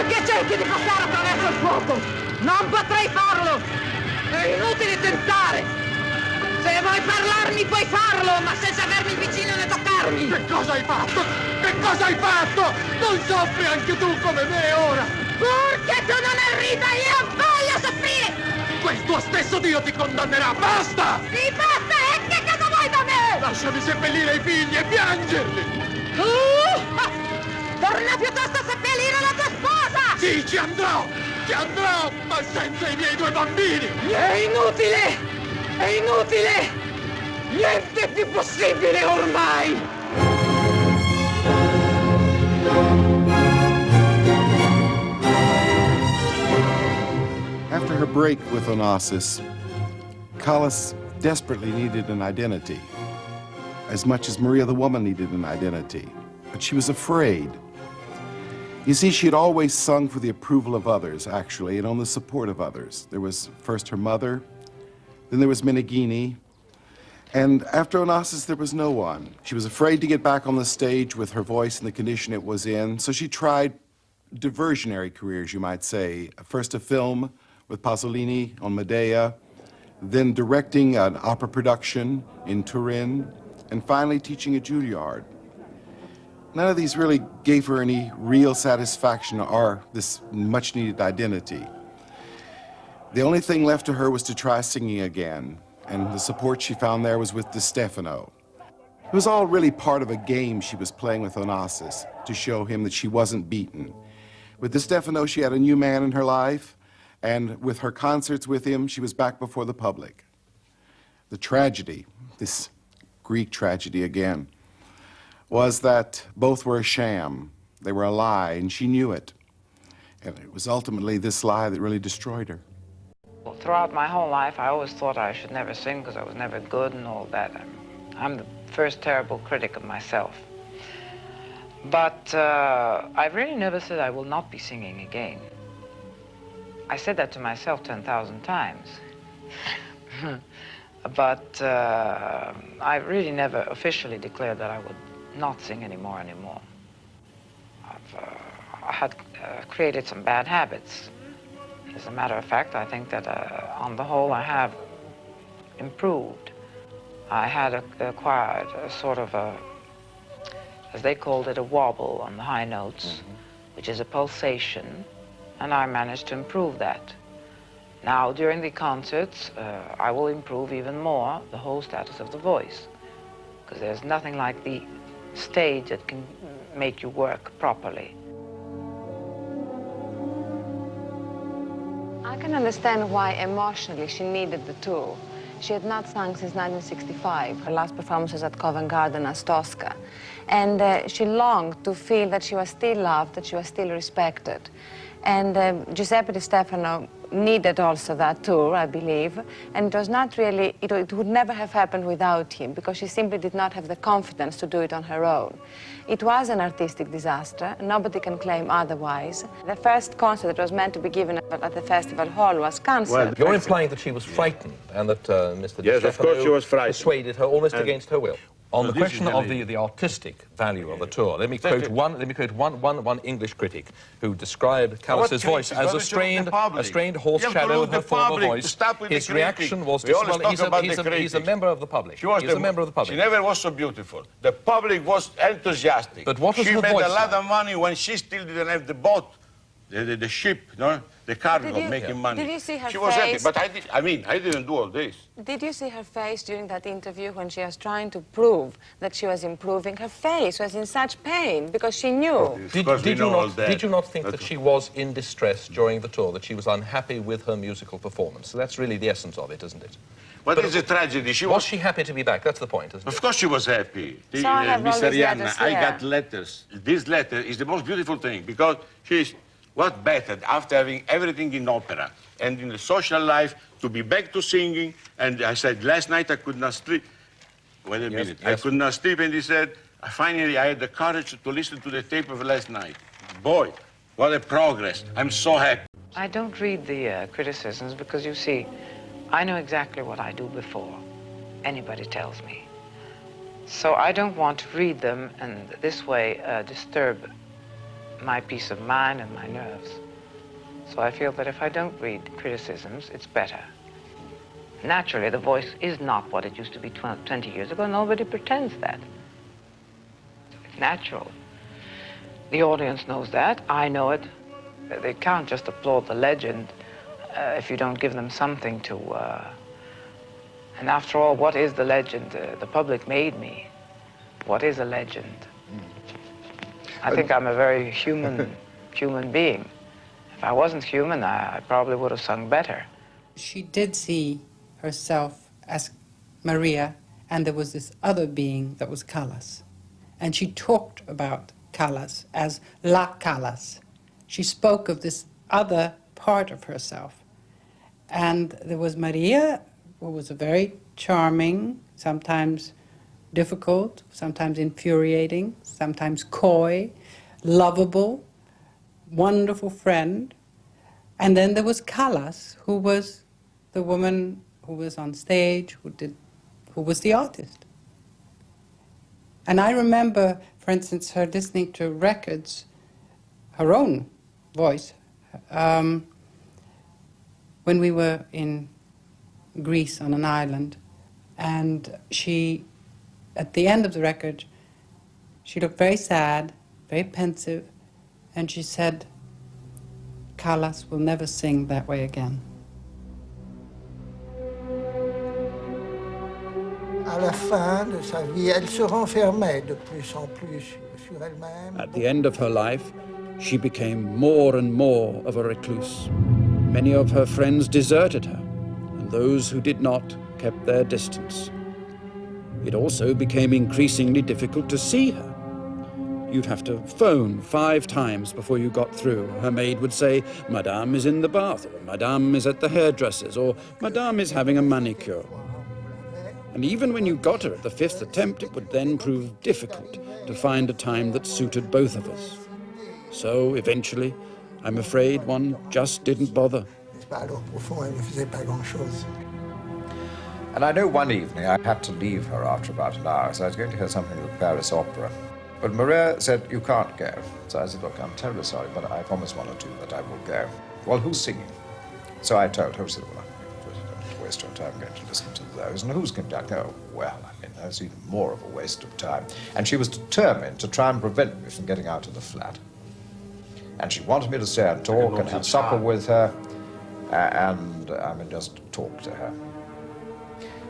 Perché cerchi di passare attraverso il fuoco? Non potrei farlo! È inutile tentare! Se vuoi parlarmi puoi farlo, ma senza avermi vicino né toccarmi! Che cosa hai fatto? Che cosa hai fatto? Non soffri anche tu come me ora! Purché tu non arriva, io voglio soffrire! Quel tuo stesso Dio ti condannerà! Basta! Sì, basta! E che cosa vuoi da me? Lasciami seppellire i figli e piangerli! Torna piuttosto a seppellire la tua sposa! Sì, ci andrò, ma senza i miei 2 bambini! È inutile! È inutile! Niente è più possibile ormai! After her break with Onassis, Callas desperately needed an identity, as much as Maria the woman needed an identity. But she was afraid. You see, she had always sung for the approval of others, actually, and on the support of others. There was first her mother, then there was Meneghini, and after Onassis, there was no one. She was afraid to get back on the stage with her voice in the condition it was in, so she tried diversionary careers, you might say. First a film with Pasolini on Medea, then directing an opera production in Turin, and finally teaching at Juilliard. None of these really gave her any real satisfaction or this much-needed identity. The only thing left to her was to try singing again, and the support she found there was with Di Stefano. It was all really part of a game she was playing with Onassis to show him that she wasn't beaten. With Di Stefano, she had a new man in her life, and with her concerts with him, she was back before the public. The tragedy, this Greek tragedy again, was that both were a sham. They were a lie, and she knew it. And it was ultimately this lie that really destroyed her. Well, throughout my whole life, I always thought I should never sing because I was never good and all that. I'm the first terrible critic of myself. But I really never said I will not be singing again. I said that to myself 10,000 times. But I really never officially declared that I would not sing anymore. I had created some bad habits. As a matter of fact, I think that on the whole I have improved. I had acquired a sort of a, as they called it, a wobble on the high notes, which is a pulsation, and I managed to improve that. Now, during the concerts, I will improve even more the whole status of the voice, because there's nothing like the stage that can make you work properly. I can understand why emotionally she needed the tour. She had not sung since 1965. Her last performance was at Covent Garden as Tosca. And she longed to feel that she was still loved, that she was still respected. And Giuseppe Di Stefano needed also that tour, I believe, and it was not really, it would never have happened without him, because she simply did not have the confidence to do it on her own. It was an artistic disaster, nobody can claim otherwise. The first concert that was meant to be given at the festival hall was cancelled. Well, you're implying that she was frightened and that Mr. Yes, Di of course she was frightened. Persuaded her almost against her will. On the question of the artistic value of the tour, let me quote one English critic who described Callas's voice as a strained horse shadow of her former voice. His reaction was to say, he's a member of the public. He's a member of the public. She never was so beautiful. The public was enthusiastic. But what was her voice? She made a lot of money when she still didn't have the boat, the ship, no? The cargo, making money. Did you see her She was face? happy, but I didn't do all this. Did you see her face during that interview when she was trying to prove that she was improving? Her face was in such pain because she knew. Did you not think that she was in distress during the tour, that she was unhappy with her musical performance? So that's really the essence of it, isn't it? But it's a tragedy. Was she happy to be back? That's the point, isn't it? Of course she was happy. So I have all Mr. these Rihanna, letters I here. got letters. This letter is the most beautiful thing because she's what better after having everything in opera and in the social life to be back to singing. And I said, last night I could not sleep. Wait a minute. I could not sleep. And he said, finally I had the courage to listen to the tape of last night. Boy, what a progress. I'm so happy. I don't read the criticisms because, you see, I know exactly what I do before anybody tells me. So I don't want to read them and this way disturb my peace of mind and my nerves. So I feel that if I don't read criticisms, it's better. Naturally, the voice is not what it used to be 20 years ago. Nobody pretends that. It's natural. The audience knows that. I know it. They can't just applaud the legend if you don't give them something to... And after all, what is the legend? The public made me. What is a legend? I think I'm a very human being. If I wasn't human, I probably would have sung better. She did see herself as Maria, and there was this other being that was Callas. And she talked about Callas as La Callas. She spoke of this other part of herself. And there was Maria, who was a very charming, sometimes difficult, sometimes infuriating, sometimes coy, lovable, wonderful friend. And then there was Callas, who was the woman who was on stage, who was the artist. And I remember, for instance, her listening to records, her own voice, when we were in Greece on an island, and she, at the end of the record, she looked very sad, very pensive, and she said, Callas will never sing that way again. À la fin de sa vie, elle se renfermait de plus en plus sur elle-même. At the end of her life, she became more and more of a recluse. Many of her friends deserted her, and those who did not kept their distance. It also became increasingly difficult to see her. You'd have to phone 5 times before you got through. Her maid would say, Madame is in the bath, or Madame is at the hairdresser's, or Madame is having a manicure. And even when you got her at the 5th attempt, it would then prove difficult to find a time that suited both of us. So eventually, I'm afraid one just didn't bother. And I know one evening I had to leave her after about an hour, so I was going to hear something of the Paris Opera. But Maria said, you can't go. So I said, look, I'm terribly sorry, but I promised one or two that I will go. Well, who's singing? So I told her, I said, well, don't waste your time going to listen to those. And who's going to go? Well, I mean, that's even more of a waste of time. And she was determined to try and prevent me from getting out of the flat. And she wanted me to stay and talk and have supper with her, and I mean, just talk to her.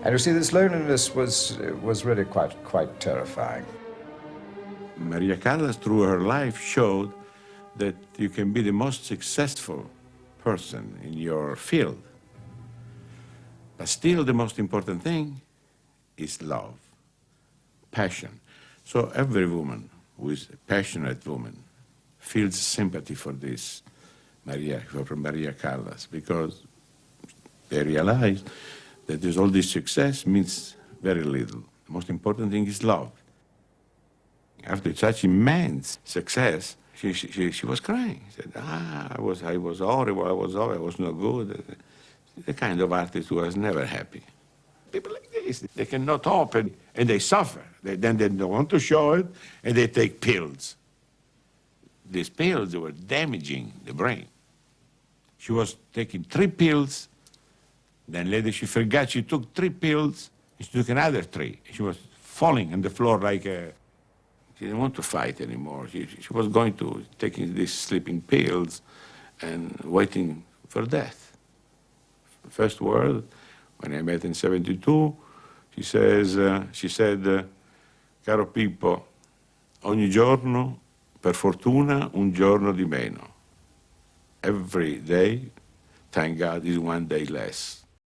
And you see, this loneliness was really quite terrifying. Maria Callas, through her life, showed that you can be the most successful person in your field. But still, the most important thing is love, passion. So every woman who is a passionate woman feels sympathy for this for Maria Callas, because they realize that there's all this success means very little. The most important thing is love. After such immense success, she was crying. She said, I was horrible, I was no good. The kind of artist who was never happy. People like this, they cannot open, and they suffer. Then they don't want to show it, and they take pills. These pills were damaging the brain. She was taking 3 pills, then later she forgot she took 3 pills, and she took another 3. She was falling on the floor like a... She didn't want to fight anymore. She was going to taking these sleeping pills and waiting for death. First word, when I met in '72, she said, caro Pippo, ogni giorno, per fortuna, un giorno di meno. Every day, thank God, is one day less.